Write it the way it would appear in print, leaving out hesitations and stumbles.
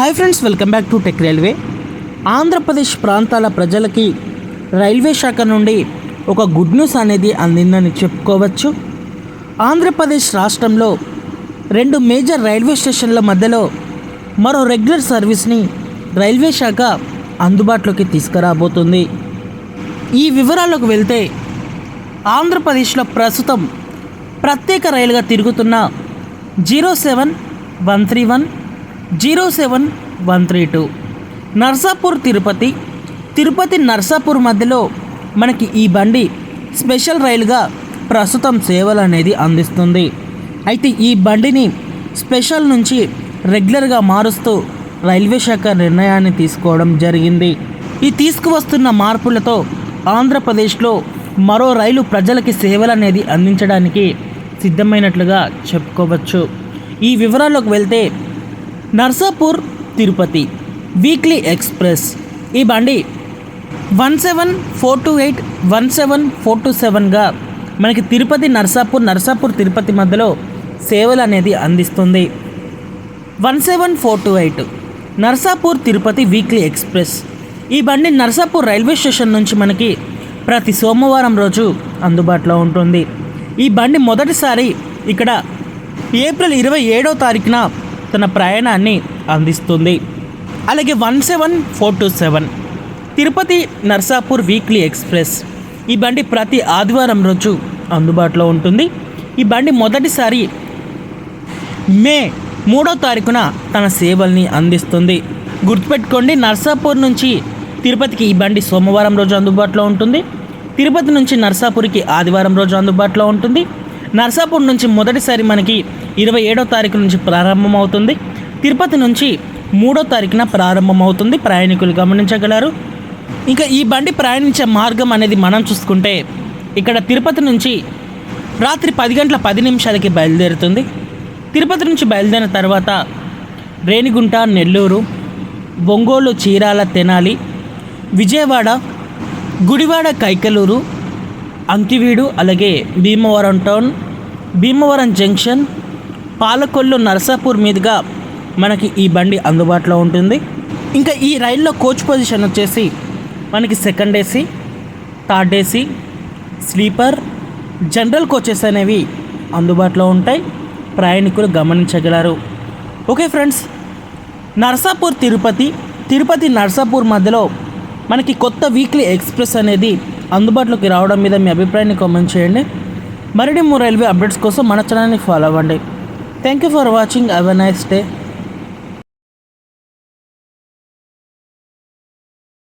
Hi friends, welcome back to tech railway. Andhra Pradesh ప్రాంతాల ప్రజలకి railway శాఖ నుండి ఒక గుడ్ న్యూస్ అనేది అందిందని చెప్పుకోవచ్చు. ఆంధ్రప్రదేశ్ రాష్ట్రంలో 2 మేజర్ రైల్వే స్టేషన్ల మధ్యలో మరో రెగ్యులర్ సర్వీస్ని రైల్వే శాఖ అందుబాటులోకి తీసుకురాబోతుంది. ఈ వివరాలకు వెళ్తే ఆంధ్రప్రదేశ్లో ప్రస్తుతం ప్రత్యేక రైలుగా తిరుగుతున్న 07131, 07132 నర్సాపూర్ తిరుపతి, తిరుపతి నర్సాపూర్ మధ్యలో మనకి ఈ బండి స్పెషల్ రైలుగా ప్రస్తుతం సేవలు అనేది అందిస్తుంది. అయితే ఈ బండిని స్పెషల్ నుంచి రెగ్యులర్గా మారుస్తూ రైల్వే శాఖ నిర్ణయాన్ని తీసుకోవడం జరిగింది. ఈ తీసుకువస్తున్న మార్పులతో ఆంధ్రప్రదేశ్లో మరో రైలు ప్రజలకి సేవలు అనేది అందించడానికి సిద్ధమైనట్లుగా చెప్పుకోవచ్చు. ఈ వివరాల్లోకి వెళ్తే నర్సాపూర్ తిరుపతి వీక్లీ ఎక్స్ప్రెస్ ఈ బండి 17428, 17427గా మనకి తిరుపతి నర్సాపూర్ తిరుపతి మధ్యలో సేవలు అనేది అందిస్తుంది. 17428 నర్సాపూర్ తిరుపతి వీక్లీ ఎక్స్ప్రెస్ ఈ బండి నర్సాపూర్ రైల్వే స్టేషన్ నుంచి మనకి ప్రతి సోమవారం రోజు అందుబాటులో ఉంటుంది. ఈ బండి మొదటిసారి ఇక్కడ ఏప్రిల్ 27వ తారీఖున తన ప్రయాణాన్ని అందిస్తుంది. అలాగే 17427 తిరుపతి నర్సాపూర్ వీక్లీ ఎక్స్ప్రెస్ ఈ బండి ప్రతి ఆదివారం రోజు అందుబాటులో ఉంటుంది. ఈ బండి మొదటిసారి మే 3వ తారీఖున తన సేవల్ని అందిస్తుంది. గుర్తుపెట్టుకోండి, నర్సాపూర్ నుంచి తిరుపతికి ఈ బండి సోమవారం రోజు అందుబాటులో ఉంటుంది. తిరుపతి నుంచి నర్సాపూర్కి ఆదివారం రోజు అందుబాటులో ఉంటుంది. నర్సాపూర్ నుంచి మొదటిసారి మనకి 27వ తారీఖు నుంచి ప్రారంభమవుతుంది. తిరుపతి నుంచి 3వ తారీఖున ప్రారంభమవుతుంది. ప్రయాణికులు గమనించగలరు. ఇంకా ఈ బండి ప్రయాణించే మార్గం అనేది మనం చూసుకుంటే ఇక్కడ తిరుపతి నుంచి రాత్రి 10:10 బయలుదేరుతుంది. తిరుపతి నుంచి బయలుదేరిన తర్వాత రేణిగుంట, నెల్లూరు, ఒంగోలు, చీరాల, తెనాలి, విజయవాడ, గుడివాడ, కైకలూరు, అంకివీడు, అలాగే భీమవరం టౌన్, భీమవరం జంక్షన్, పాలకొల్లు, నర్సాపూర్ మీదుగా మనకి ఈ బండి అందుబాటులో ఉంటుంది. ఇంకా ఈ రైల్లో కోచ్ పొజిషన్ వచ్చేసి మనకి second AC, third AC, sleeper, general coaches అనేవి అందుబాటులో ఉంటాయి. ప్రయాణికులు గమనించగలరు. ఓకే ఫ్రెండ్స్, నర్సాపూర్ తిరుపతి నర్సాపూర్ మధ్యలో మనకి కొత్త వీక్లీ ఎక్స్ప్రెస్ అనేది అందుబాటులోకి రావడం మీద మీ అభిప్రాయాన్ని కామెంట్ చేయండి. మరిన్ని రైల్వే అప్డేట్స్ కోసం మన ఛానల్ని ఫాలో అవ్వండి. Thank you for watching. Have a nice day.